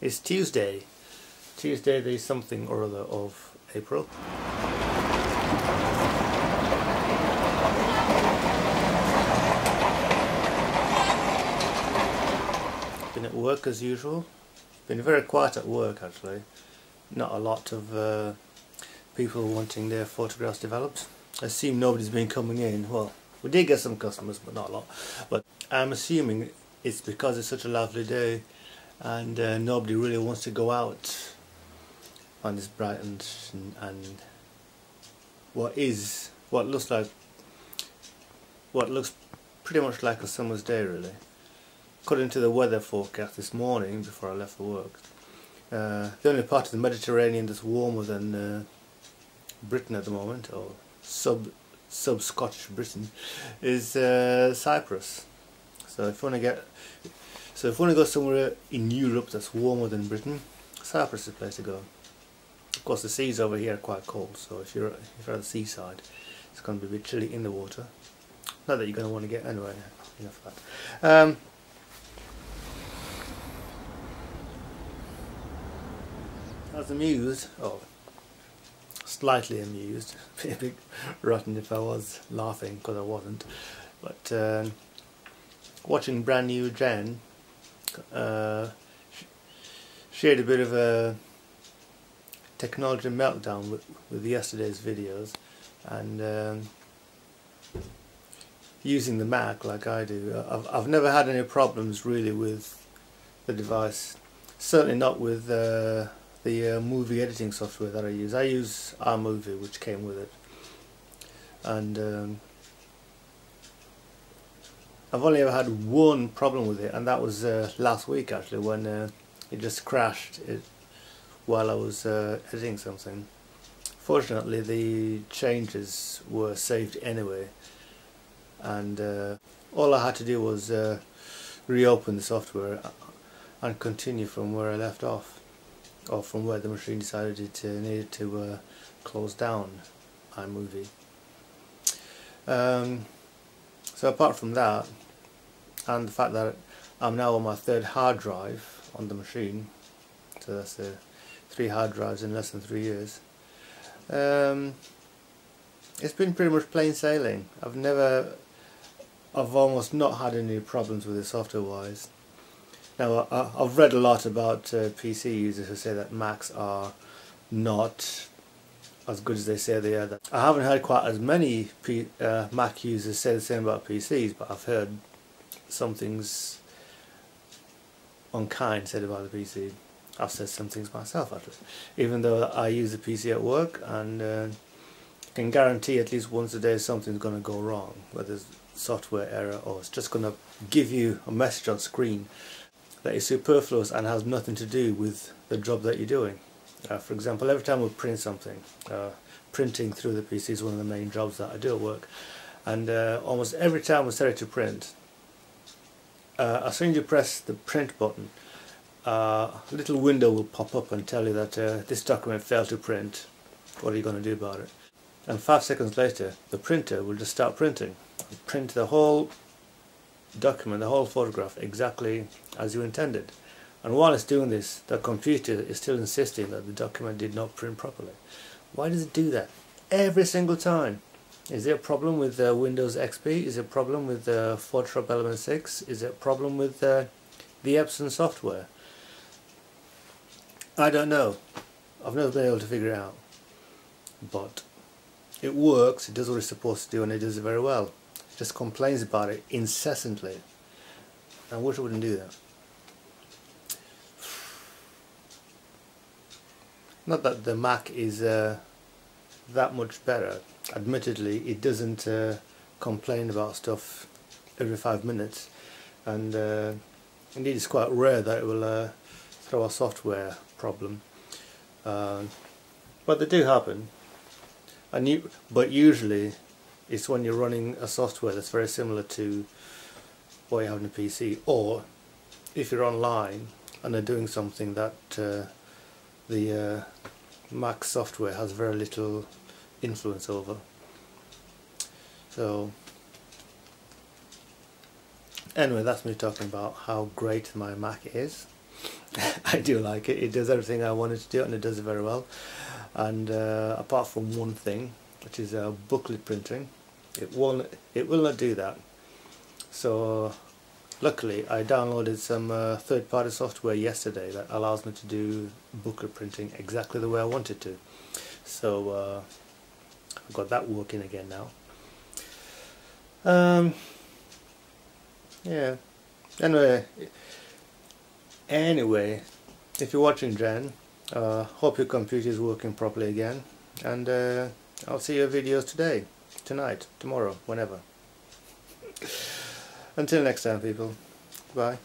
It's Tuesday. Tuesday the something or other of April. Been at work as usual. Been very quiet at work actually. Not a lot of people wanting their photographs developed. I assume nobody's been coming in. Well, we did get some customers, but not a lot. But I'm assuming it's because it's such a lovely day and nobody really wants to go out on this bright and what looks pretty much like a summer's day really. According to the weather forecast this morning before I left for work, the only part of the Mediterranean that's warmer than Britain at the moment, or sub-Scottish Britain, is Cyprus. So if you want to go somewhere in Europe that's warmer than Britain, Cyprus is the place to go. Of course, the seas over here are quite cold, so if you're at the seaside, it's going to be a bit chilly in the water. Not that you're going to want to get anywhere. Enough of that. I was amused, slightly amused, a bit rotten if I was laughing, because I wasn't, but watching brand new Jen shared a bit of a technology meltdown with yesterday's videos, and using the Mac like I do, I've never had any problems really with the device, certainly not with the movie editing software that I use. I use iMovie, which came with it, and I've only ever had one problem with it, and that was last week actually, when it just crashed while I was editing something. Fortunately the changes were saved anyway, and all I had to do was reopen the software and continue from where I left off, or from where the machine decided it needed to close down iMovie. So apart from that, and the fact that I'm now on my third hard drive on the machine, so that's 3 hard drives in less than 3 years, it's been pretty much plain sailing. I've almost not had any problems with it software wise. Now I've read a lot about PC users who say that Macs are not as good as they say they are. I haven't heard quite as many Mac users say the same about PCs, but I've heard some things unkind said about the PC. I've said some things myself actually, even though I use the PC at work, and can guarantee at least once a day something's going to go wrong, whether it's software error or it's just going to give you a message on screen that is superfluous and has nothing to do with the job that you're doing. For example, every time we print something, printing through the PC is one of the main jobs that I do at work, and almost every time we set it to print, as soon as you press the print button, a little window will pop up and tell you that this document failed to print. What are you going to do about it? And 5 seconds later the printer will just start printing. Print the whole document, the whole photograph, exactly as you intended. And while it's doing this, the computer is still insisting that the document did not print properly. Why does it do that every single time? Is there a problem with Windows XP? Is it a problem with Photoshop Element 6? Is it a problem with the Epson software? I don't know. I've never been able to figure it out. But it works, it does what it's supposed to do, and it does it very well. It just complains about it incessantly. I wish it wouldn't do that. Not that the Mac is that much better. Admittedly, it doesn't complain about stuff every 5 minutes, and indeed it's quite rare that it will throw a software problem, but they do happen. But usually it's when you're running a software that's very similar to what you have on a PC, or if you're online and they're doing something that the Mac software has very little influence over. So anyway, that's me talking about how great my Mac is. I do like it. It does everything I wanted to do, and it does it very well. And apart from one thing, which is booklet printing, it will not do that. So luckily I downloaded some third-party software yesterday that allows me to do booklet printing exactly the way I wanted to. So I've got that working again now. Yeah. Anyway, if you're watching, Jen, hope your computer is working properly again, and I'll see your videos today, tonight, tomorrow, whenever. Until next time, people. Bye.